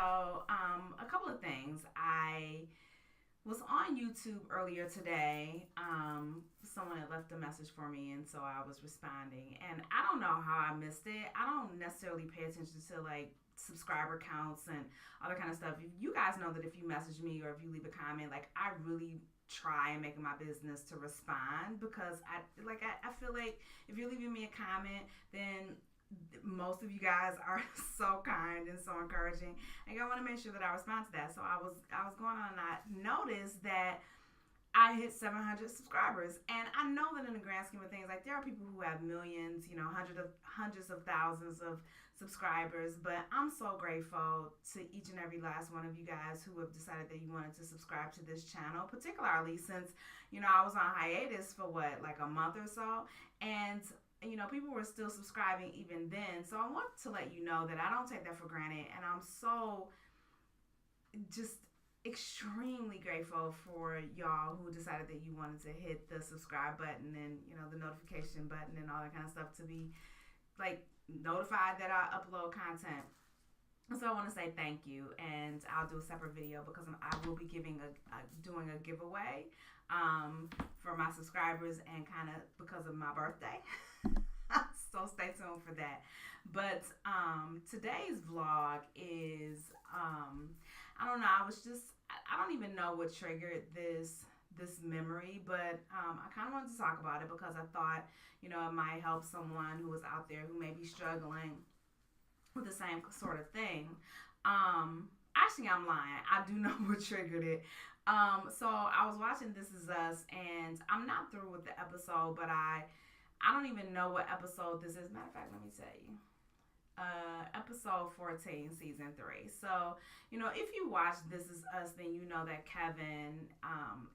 So, a couple of things. I was on YouTube earlier today. Someone had left a message for me, and so I was responding. And I don't know how I missed it. I don't necessarily pay attention to like subscriber counts and other kind of stuff. You guys know that if you message me or if you leave a comment, like I really try and make it my business to respond because I feel like if you're leaving me a comment, then most of you guys are so kind and so encouraging. And I want to make sure that I respond to that. So I was going on and I noticed that I hit 700 subscribers, and I know that in the grand scheme of things, like there are people who have millions, hundreds of thousands of subscribers. But I'm so grateful to each and every last one of you guys who have decided that you wanted to subscribe to this channel, particularly since I was on hiatus for what, like a month or so, and people were still subscribing even then. So I want to let you know that I don't take that for granted, and I'm so just extremely grateful for y'all who decided that you wanted to hit the subscribe button and the notification button and all that kind of stuff to be like notified that I upload content. So I want to say thank you, and I'll do a separate video because I will be doing a giveaway for my subscribers, and kind of because of my birthday. So stay tuned for that. But today's vlog is I don't know. I don't even know what triggered this memory, but I kind of wanted to talk about it because I thought it might help someone who is out there who may be struggling with the same sort of thing. Actually, I'm lying. I do know what triggered it. So I was watching This Is Us, and I'm not through with the episode, but I don't even know what episode this is. Matter of fact, let me tell you. Episode 14, season 3. So, if you watch This Is Us, then you know that Kevin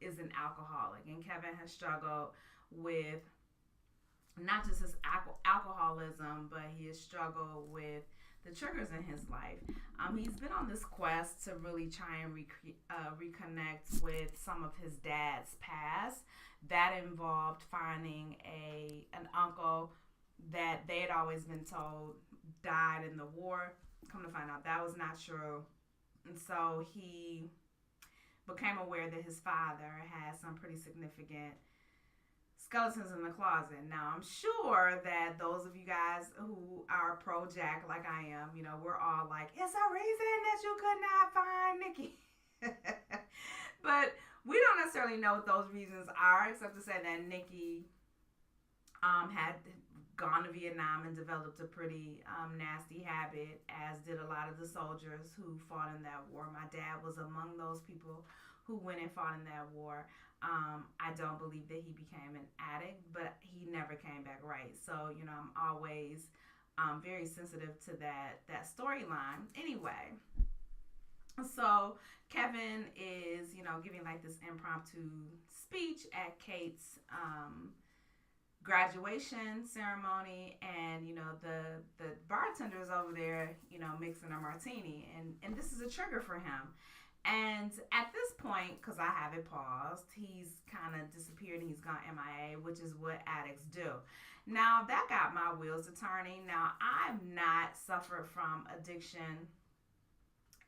is an alcoholic, and Kevin has struggled with not just his alcoholism, but he has struggled with the triggers in his life. He's been on this quest to really try and reconnect with some of his dad's past. That involved finding an uncle that they had always been told died in the war. Come to find out, that was not true. And so he became aware that his father had some pretty significant skeletons in the closet. Now, I'm sure that those of you guys who are pro Jack like I am, we're all like, it's a reason that you could not find Nikki. But we don't necessarily know what those reasons are, except to say that Nikki had gone to Vietnam and developed a pretty nasty habit, as did a lot of the soldiers who fought in that war. My dad was among those people who went and fought in that war. I don't believe that he became an addict, but he never came back right. So, I'm always very sensitive to that storyline. Anyway, so Kevin is, giving like this impromptu speech at Kate's graduation ceremony, and the bartender's over there mixing a martini, and this is a trigger for him. And at this point, because I have it paused, he's kind of disappeared and he's gone MIA, which is what addicts do. Now, that got my wheels to turning. Now, I've not suffered from addiction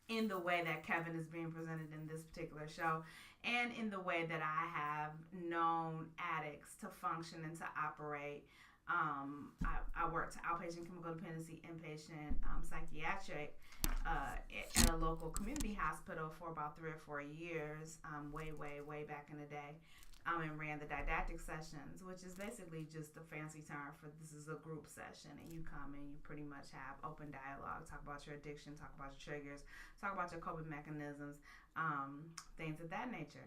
in the way that Kevin is being presented in this particular show, and in the way that I have known addicts to function and to operate. I worked outpatient chemical dependency, inpatient psychiatric at a local community hospital for about 3 or 4 years, way back in the day. And ran the didactic sessions, which is basically just a fancy term for this is a group session, and you come and you pretty much have open dialogue, talk about your addiction, talk about your triggers, talk about your coping mechanisms, things of that nature.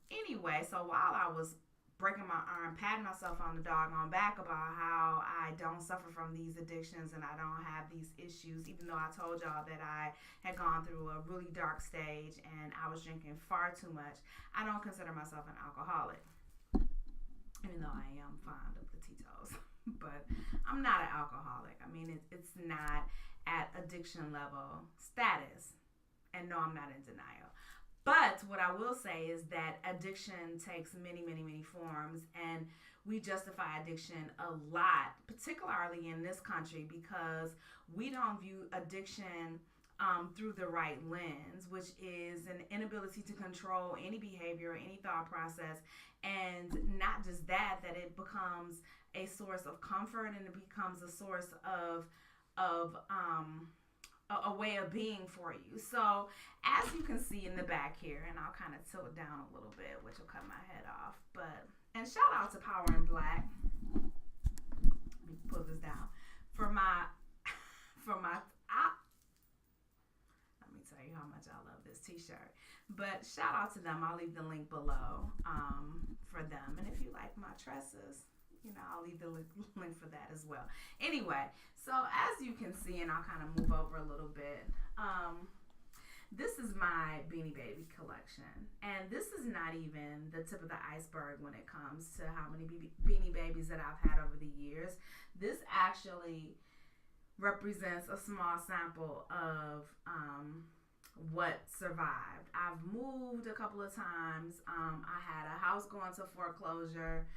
Anyway, so while I was breaking my arm, patting myself on the doggone back about how I don't suffer from these addictions and I don't have these issues, even though I told y'all that I had gone through a really dark stage and I was drinking far too much, I don't consider myself an alcoholic, even though I am fond of the Tito's. But I'm not an alcoholic. I mean, it's not at addiction level status. And no, I'm not in denial. But what I will say is that addiction takes many, many, many forms, and we justify addiction a lot, particularly in this country, because we don't view addiction through the right lens, which is an inability to control any behavior or any thought process. And not just that, that it becomes a source of comfort, and it becomes a source of a way of being for you. So as you can see in the back here, and I'll kind of tilt down a little bit, which will cut my head off. But, and shout out to Power in Black. Let me put this down. For my let me tell you how much I love this t-shirt. But shout out to them. I'll leave the link below for them. And if you like my tresses, I'll leave the link for that as well. Anyway, so as you can see, and I'll kind of move over a little bit, this is my Beanie Baby collection. And this is not even the tip of the iceberg when it comes to how many Beanie Babies that I've had over the years. This actually represents a small sample of what survived. I've moved a couple of times. I had a house go into foreclosure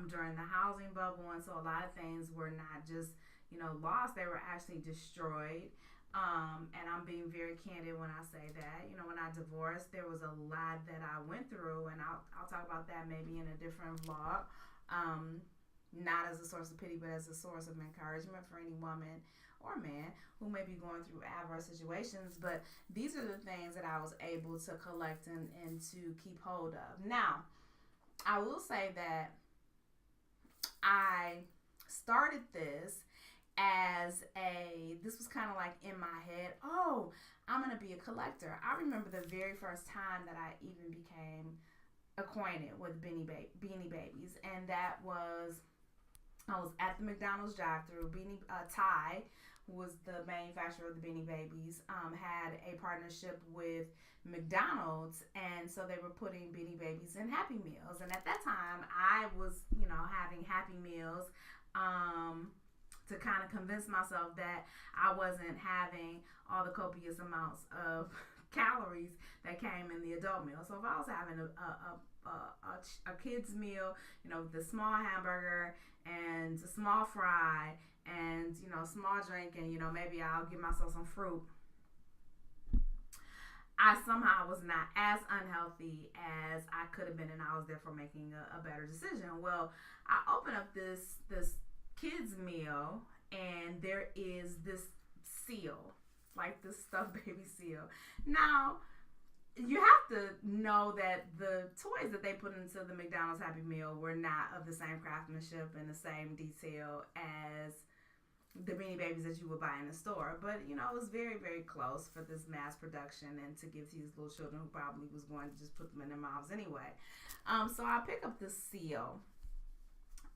during the housing bubble, and so a lot of things were not just lost, they were actually destroyed. And I'm being very candid when I say that. When I divorced, there was a lot that I went through, and I'll talk about that maybe in a different vlog. Not as a source of pity, but as a source of encouragement for any woman or man who may be going through adverse situations. But these are the things that I was able to collect and to keep hold of. Now, I will say that I started this this was kind of like in my head, oh, I'm going to be a collector. I remember the very first time that I even became acquainted with Beanie Babies, and that was, I was at the McDonald's drive-thru. Ty, who was the manufacturer of the Beanie Babies, had a partnership with McDonald's, and so they were putting Beanie Babies in Happy Meals. And at that time, I was, having Happy Meals to kind of convince myself that I wasn't having all the copious amounts of calories that came in the adult meal. So if I was having a kid's meal, the small hamburger and a small fry and small drink, and maybe I'll give myself some fruit, I somehow was not as unhealthy as I could have been, and I was therefore making a better decision. Well, I opened up this kids meal, and there is this seal, like this stuffed baby seal. Now, you have to know that the toys that they put into the McDonald's Happy Meal were not of the same craftsmanship and the same detail as the Beanie Babies that you would buy in the store. But, it was very, very close for this mass production and to give to these little children who probably was going to just put them in their mouths anyway. So I pick up this seal.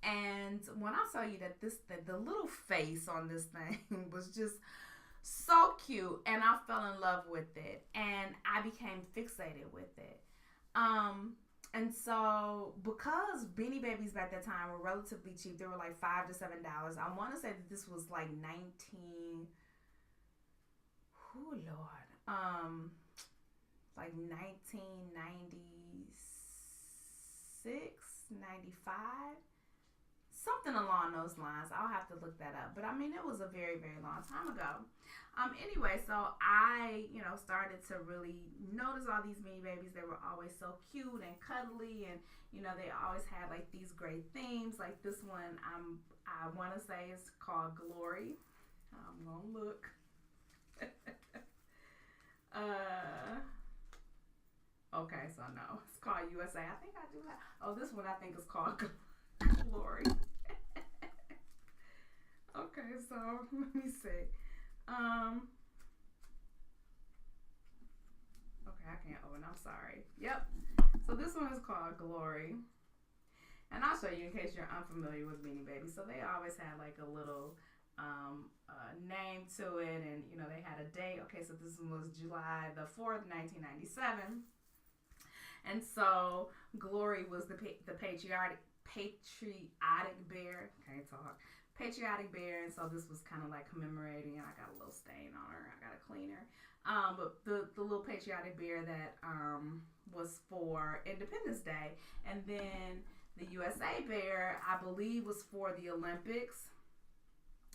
And when I tell you that the little face on this thing was just so cute, and I fell in love with it, and I became fixated with it. And so because Beanie Babies back that time were relatively cheap, they were like $5 to $7. I want to say that this was like like 1996, 95. Something along those lines. I'll have to look that up. But I mean, it was a very, very long time ago. Anyway, so I, started to really notice all these Beanie Babies. They were always so cute and cuddly, and, they always had like these great themes. Like this one, I want to say it's called Glory. I'm going to look. Okay, so no, it's called USA. I think I do have, this one I think is called Glory. Okay, so let me see. Okay, I can't open. I'm sorry. Yep. So this one is called Glory, and I'll show you in case you're unfamiliar with Beanie Babies. So they always had like a little name to it, and they had a date. Okay, so this one was July the 4th, 1997, and so Glory was the patriotic bear. Can't talk. Patriotic bear, and so this was kind of like commemorating, and I got a little stain on her. I got to clean her. But the little patriotic bear that was for Independence Day, and then the USA bear, I believe, was for the Olympics,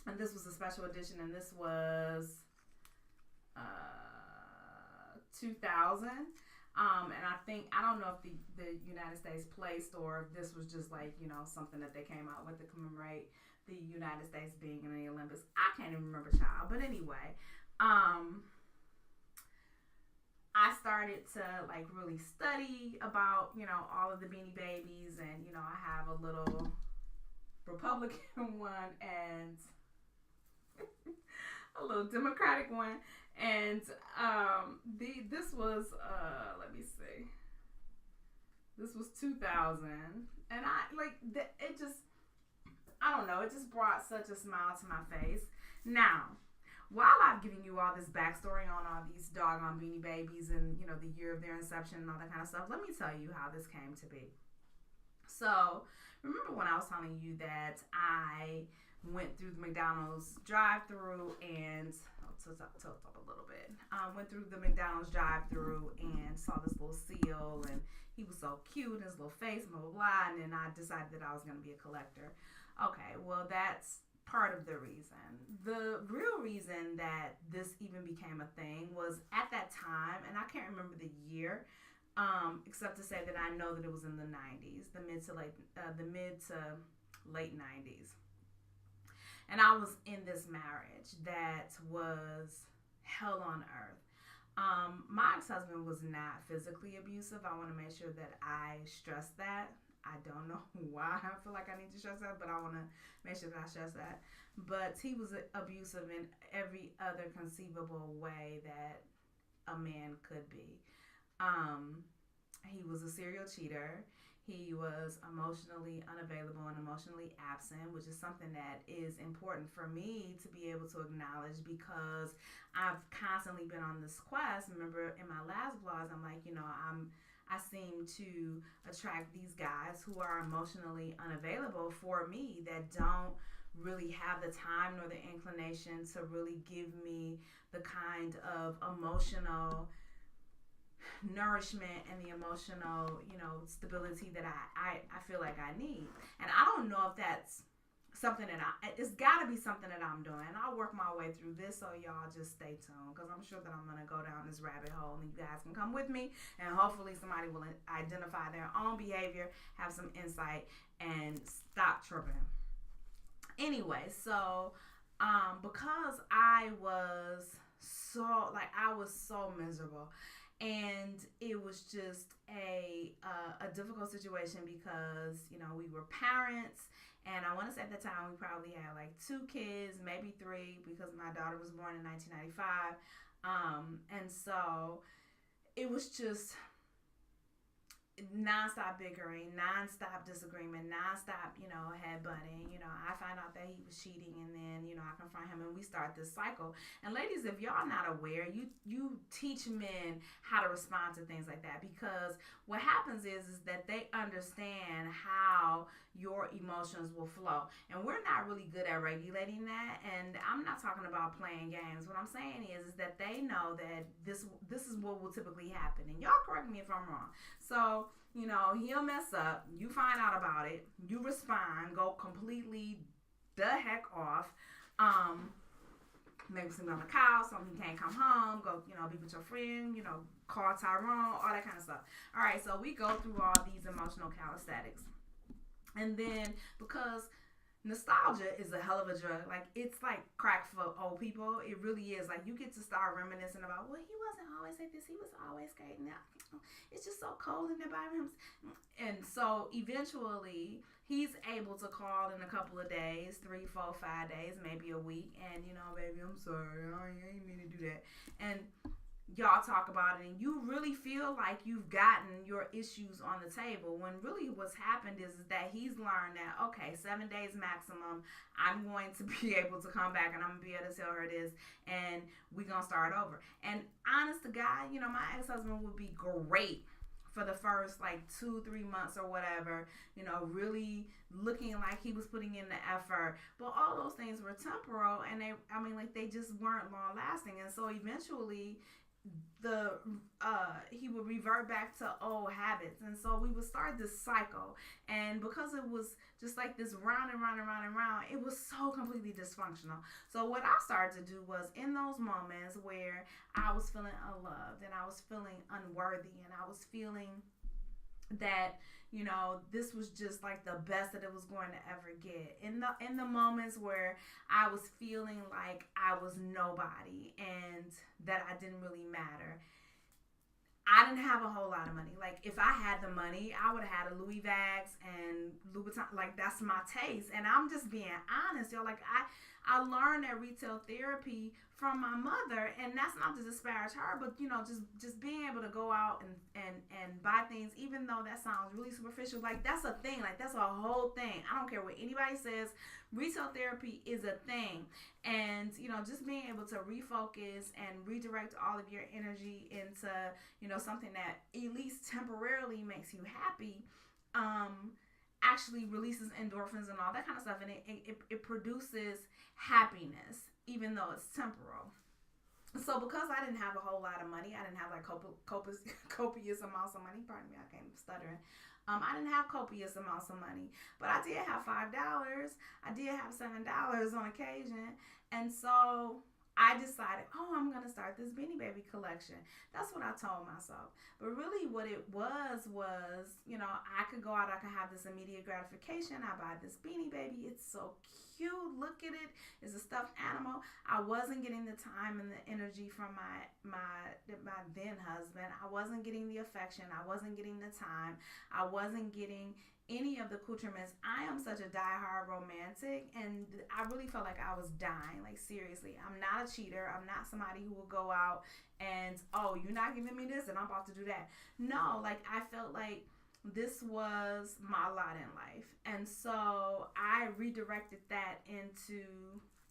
and this was a special edition, and this was 2000. And I don't know if the United States placed or if this was just like, something that they came out with to commemorate the United States being in the Olympics. I can't even remember, child. But anyway, I started to like really study about, all of the Beanie Babies, and, I have a little Republican one and a little Democratic one. And this was let me see, this was 2000, and I don't know, it just brought such a smile to my face. Now, while I've given you all this backstory on all these doggone Beanie Babies and the year of their inception and all that kind of stuff, let me tell you how this came to be. So remember when I was telling you that I went through the McDonald's drive-thru and tilt up a little bit. Went through the McDonald's drive-thru and saw this little seal, and he was so cute, and his little face, blah, blah, blah, and then I decided that I was going to be a collector. Okay, well, that's part of the reason. The real reason that this even became a thing was at that time, and I can't remember the year, except to say that I know that it was in the 90s, the mid to late 90s. And I was in this marriage that was hell on earth. My ex-husband was not physically abusive. I want to make sure that I stress that. I don't know why I feel like I need to stress that, but I want to make sure that I stress that. But he was abusive in every other conceivable way that a man could be. He was a serial cheater. He was emotionally unavailable and emotionally absent, which is something that is important for me to be able to acknowledge, because I've constantly been on this quest. Remember in my last vlogs, I'm like, I seem to attract these guys who are emotionally unavailable for me, that don't really have the time nor the inclination to really give me the kind of emotional nourishment and the emotional, stability that I feel like I need. And I don't know if that's something that it's got to be something that I'm doing. And I'll work my way through this, so y'all just stay tuned, because I'm sure that I'm going to go down this rabbit hole, and you guys can come with me, and hopefully somebody will identify their own behavior, have some insight, and stop tripping. Anyway, so because I was so miserable, and it was just a difficult situation, because we were parents, and I want to say at the time we probably had like 2 kids, maybe 3, because my daughter was born in 1995, and so it was just non-stop bickering, non-stop disagreement, non-stop, headbutting. I find out that he was cheating, and then, I confront him, and we start this cycle. And ladies, if y'all not aware, you teach men how to respond to things like that, because what happens is that they understand how your emotions will flow. And we're not really good at regulating that. And I'm not talking about playing games. What I'm saying is that they know that this is what will typically happen. And y'all correct me if I'm wrong. So, he'll mess up. You find out about it. You respond. Go completely the heck off. Maybe sleep on the couch, so he can't come home. Go, be with your friend. Call Tyrone. All that kind of stuff. All right, so we go through all these emotional calisthenics. And then, because nostalgia is a hell of a drug. Like, it's like crack for old people. It really is. Like, you get to start reminiscing about, well, he wasn't always like this. He was always skating out. It's just so cold in there by him. And so, eventually, he's able to call in a couple of days, 3, 4, 5 days, maybe a week. And, baby, I'm sorry. I ain't mean to do that. And y'all talk about it, and you really feel like you've gotten your issues on the table, when really what's happened is that he's learned that, okay, 7 days maximum, I'm going to be able to come back, and I'm going to be able to tell her this, and we're going to start over. And honest to God, my ex-husband would be great for the first 2-3 months or whatever, really looking like he was putting in the effort. But all those things were temporal, and they just weren't long lasting. And so eventually, the he would revert back to old habits, and so we would start this cycle. And because it was just like this round and round and round and round, it was so completely dysfunctional. So what I started to do was, in those moments where I was feeling unloved and I was feeling unworthy and I was feeling that, this was just like the best that it was going to ever get, in the moments where I was feeling like I was nobody and that I didn't really matter. I didn't have a whole lot of money. Like, if I had the money, I would have had a Louis Vuitton and Louboutin. Like, that's my taste. And I'm just being honest, yo. Like, I learned that retail therapy from my mother, and that's not to disparage her, but just being able to go out and buy things, even though that sounds really superficial. Like, that's a thing. Like, that's a whole thing. I don't care what anybody says. Retail therapy is a thing. And just being able to refocus and redirect all of your energy into something that at least temporarily makes you happy, actually releases endorphins and all that kind of stuff, and it produces happiness, even though it's temporal. So because I didn't have a whole lot of money, I didn't have like copious amounts of money. Pardon me, I can't stuttering. I didn't have copious amounts of money, but I did have $5. I did have $7 on occasion, and so I decided, I'm gonna start this Beanie Baby collection. That's what I told myself. But really, what it was, I could go out, I could have this immediate gratification. I buy this Beanie Baby. It's so cute. Look at it. It's a stuffed animal. I wasn't getting the time and the energy from my then husband. I wasn't getting the affection. I wasn't getting the time. I wasn't getting any of the accoutrements. I am such a diehard romantic, and I really felt like I was dying. Like, seriously, I'm not a cheater. I'm not somebody who will go out and, you're not giving me this and I'm about to do that. No, like, I felt like this was my lot in life, and so I redirected that into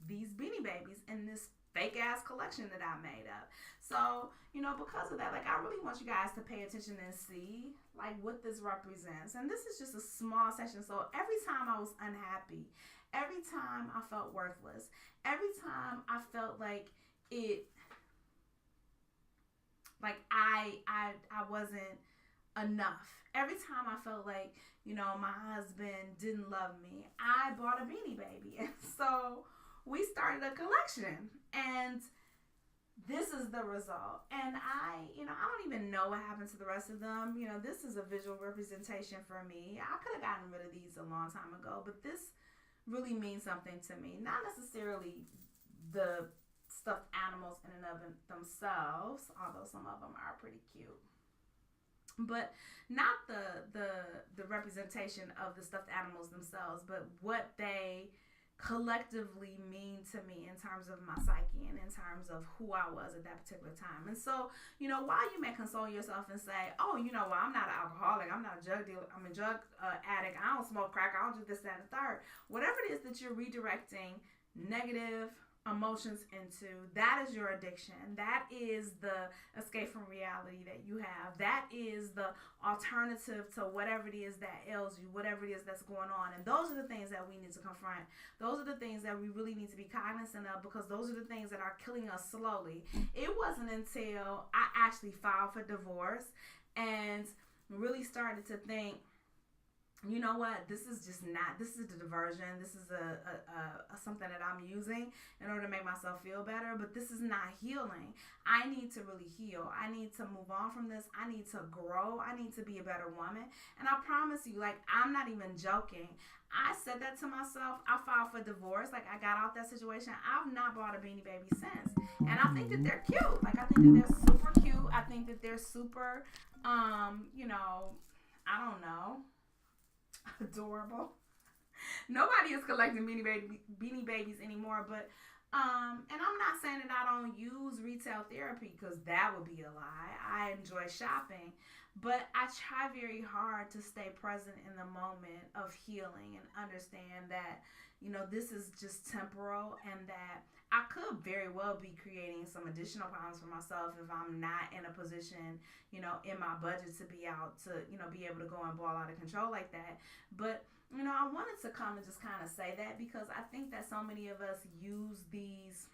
these Beanie Babies and this fake ass collection that I made up. So, because of that, like, I really want you guys to pay attention and see like what this represents. And this is just a small section. So every time I was unhappy, every time I felt worthless, every time I felt like I wasn't enough, every time I felt like, my husband didn't love me, I bought a Beanie Baby. And so we started a collection, and this is the result. And I don't even know what happened to the rest of them. This is a visual representation for me. I could have gotten rid of these a long time ago, but this really means something to me. Not necessarily the stuffed animals in and of themselves, although some of them are pretty cute, but not the representation of the stuffed animals themselves, but what they collectively mean to me in terms of my psyche and in terms of who I was at that particular time. And so, while you may console yourself and say, well, I'm not an alcoholic, I'm not a drug dealer, I'm a drug addict, I don't smoke crack, I don't do this, that, and the third. Whatever it is that you're redirecting negative emotions into, that is your addiction. That is the escape from reality that you have. That is the alternative to whatever it is that ails you, whatever it is that's going on. And those are the things that we need to confront. Those are the things that we really need to be cognizant of, because those are the things that are killing us slowly. It wasn't until I actually filed for divorce and really started to think, you know what, this is the diversion. This is a something that I'm using in order to make myself feel better, but this is not healing. I need to really heal. I need to move on from this. I need to grow. I need to be a better woman. And I promise you, like, I'm not even joking. I said that to myself. I filed for divorce. Like, I got out that situation. I've not bought a Beanie Baby since. And I think that they're cute. Like, I think that they're super cute. I think that they're super, I don't know, adorable. Nobody is collecting Beanie Babies anymore, but and I'm not saying that I don't use retail therapy, because that would be a lie. I enjoy shopping, but I try very hard to stay present in the moment of healing and understand that, this is just temporal, and that I could very well be creating some additional problems for myself if I'm not in a position, in my budget to be out to, be able to go and ball out of control like that. But, I wanted to come and just kind of say that, because I think that so many of us use these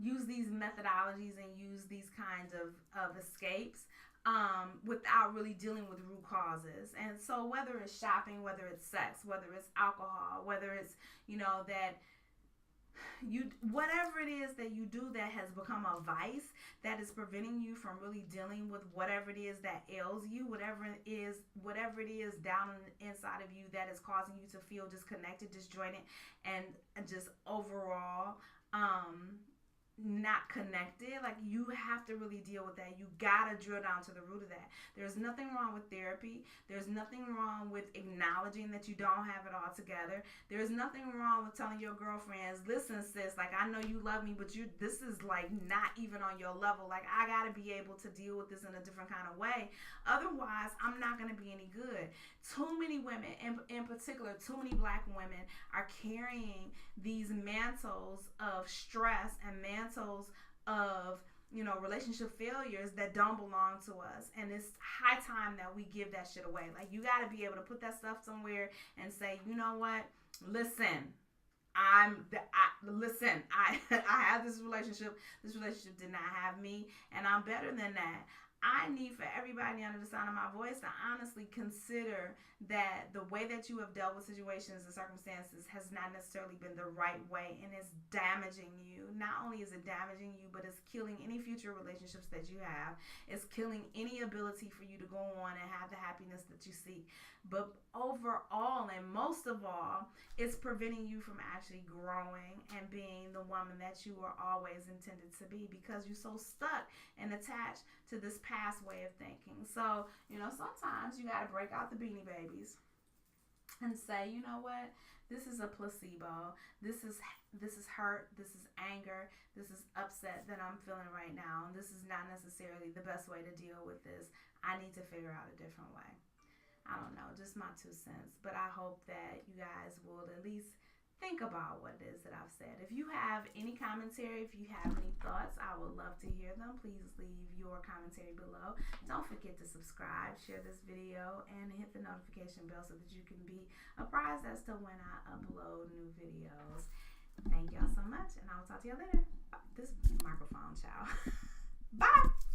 use these methodologies and use these kinds of escapes without really dealing with root causes. And so whether it's shopping, whether it's sex, whether it's alcohol, whether it's, that whatever it is that you do that has become a vice that is preventing you from really dealing with whatever it is that ails you, whatever it is down on the inside of you that is causing you to feel disconnected, disjointed, and just overall not connected. Like, you have to really deal with that. You gotta drill down to the root of that. There's nothing wrong with therapy. There's nothing wrong with acknowledging that you don't have it all together. There's nothing wrong with telling your girlfriends, listen, sis, like, I know you love me, but this is like not even on your level. Like, I gotta be able to deal with this in a different kind of way. Otherwise, I'm not gonna be any good. Too many women, in particular, too many Black women are carrying these mantles of stress and mantles of, relationship failures that don't belong to us. And it's high time that we give that shit away. Like, you got to be able to put that stuff somewhere and say, you know what? Listen, I have this relationship. This relationship did not have me, and I'm better than that. I need for everybody under the sound of my voice to honestly consider that the way that you have dealt with situations and circumstances has not necessarily been the right way, and it's damaging you. Not only is it damaging you, but it's killing any future relationships that you have. It's killing any ability for you to go on and have the happiness that you seek. But overall, and most of all, it's preventing you from actually growing and being the woman that you were always intended to be, because you're so stuck and attached to this past way of thinking. So, sometimes you got to break out the Beanie Babies and say, you know what? This is a placebo. This is hurt. This is anger. This is upset that I'm feeling right now. And this is not necessarily the best way to deal with this. I need to figure out a different way. I don't know, just my 2 cents. But I hope that you guys will at least think about what it is that I've said. If you have any commentary, if you have any thoughts, I would love to hear them. Please leave your commentary below. Don't forget to subscribe, share this video, and hit the notification bell so that you can be apprised as to when I upload new videos. Thank y'all so much, and I will talk to y'all later. This microphone, child. Bye!